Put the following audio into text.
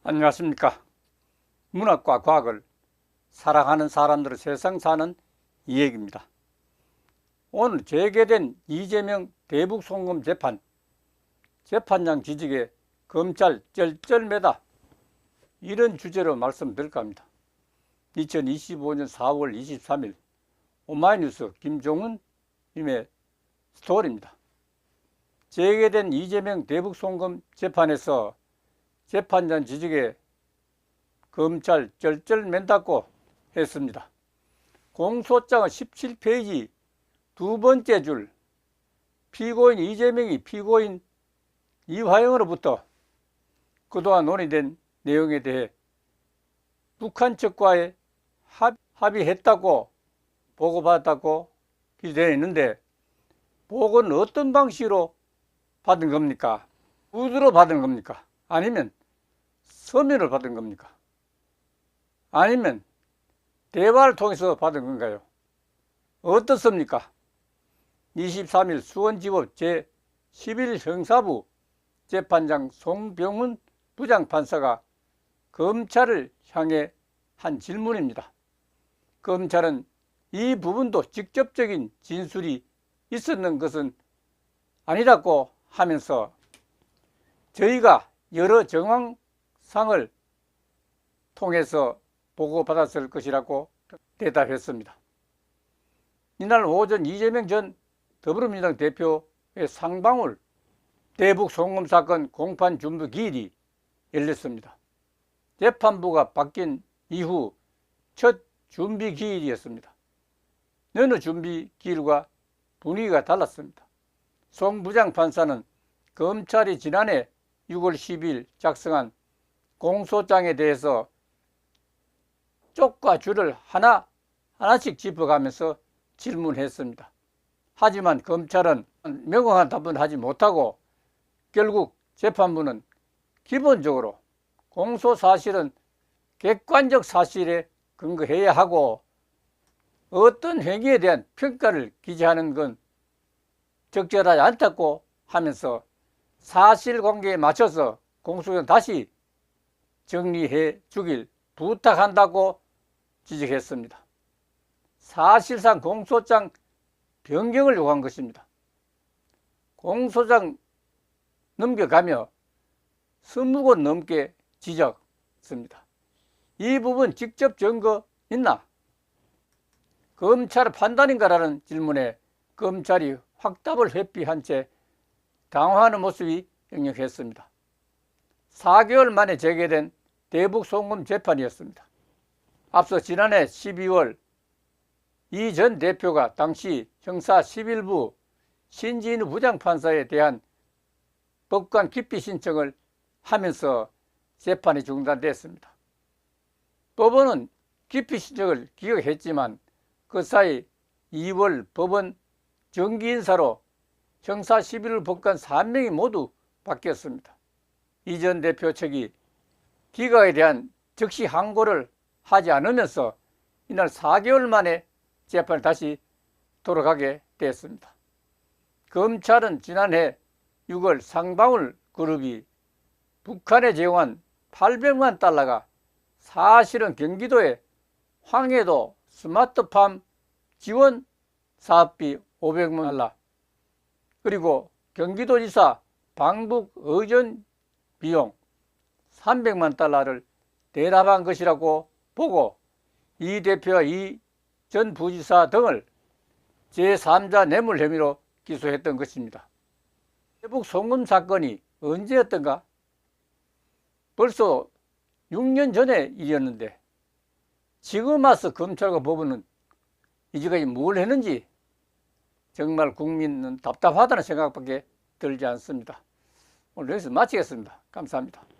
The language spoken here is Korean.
안녕하십니까. 문학과 과학을 사랑하는 사람들의 세상 사는 이야기입니다. 오늘 재개된 이재명 대북 송금 재판, 재판장 지직에 검찰 쩔쩔매다, 이런 주제로 말씀드릴까 합니다. 2025년 4월 23일 오마이뉴스 김종훈님의 스토리입니다. 재개된 이재명 대북 송금 재판에서 재판장 지직에 검찰 쩔쩔맨다고 했습니다. 공소장은 17페이지 두 번째 줄, 피고인 이재명이 피고인 이화영으로부터 그동안 논의된 내용에 대해 북한 측과의 합의했다고 보고받았다고 기재되어 있는데, 보고는 어떤 방식으로 받은 겁니까? 우드로 받은 겁니까? 아니면 서면을 받은 겁니까? 아니면 대화를 통해서 받은 건가요? 어떻습니까? 23일 수원지법 제11 형사부 재판장 송병훈 부장판사가 검찰을 향해 한 질문입니다. 검찰은 이 부분도 직접적인 진술이 있었는 것은 아니라고 하면서 저희가 여러 정황상을 통해서 보고받았을 것이라고 대답했습니다. 이날 오전 이재명 전 더불어민주당 대표의 상방울 대북 송금 사건 공판 준비 기일이 열렸습니다. 재판부가 바뀐 이후 첫 준비 기일이었습니다. 여느 준비 기일과 분위기가 달랐습니다. 송 부장판사는 검찰이 지난해 6월 10일 작성한 공소장에 대해서 쪽과 줄을 하나씩 짚어가면서 질문했습니다. 하지만 검찰은 명확한 답변을 하지 못하고 결국 재판부는 기본적으로 공소사실은 객관적 사실에 근거해야 하고 어떤 행위에 대한 평가를 기재하는 건 적절하지 않다고 하면서 사실관계에 맞춰서 공소장 다시 정리해 주길 부탁한다고 지적했습니다. 사실상 공소장 변경을 요구한 것입니다. 공소장 넘겨가며 20권 넘게 지적했습니다. 이 부분 직접 증거 있나? 검찰 판단인가라는 질문에 검찰이 확답을 회피한 채 당황하는 모습이 역력했습니다. 4개월 만에 재개된 대북 송금 재판이었습니다. 앞서 지난해 12월 이 전 대표가 당시 형사 11부 신진우 부장판사에 대한 법관 기피 신청을 하면서 재판이 중단됐습니다. 법원은 기피 신청을 기각했지만 그 사이 2월 법원 정기인사로 형사 11부 법관 3명이 모두 바뀌었습니다. 이 전 대표 측이 기각에 대한 즉시 항고를 하지 않으면서 이날 4개월 만에 재판을 다시 돌아가게 됐습니다. 검찰은 지난해 6월 상방울 그룹이 북한에 제공한 800만 달러가 사실은 경기도의 황해도 스마트팜 지원 사업비 500만 달러, 그리고 경기도지사 방북 의전 비용 300만 달러를 대납한 것이라고 보고 이 대표와 이 전 부지사 등을 제3자 뇌물 혐의로 기소했던 것입니다. 대북 송금 사건이 언제였던가? 벌써 6년 전의 일이었는데 지금 와서 검찰과 법원은 이제까지 뭘 했는지 정말 국민은 답답하다는 생각밖에 들지 않습니다. 오늘 여기서 마치겠습니다. 감사합니다.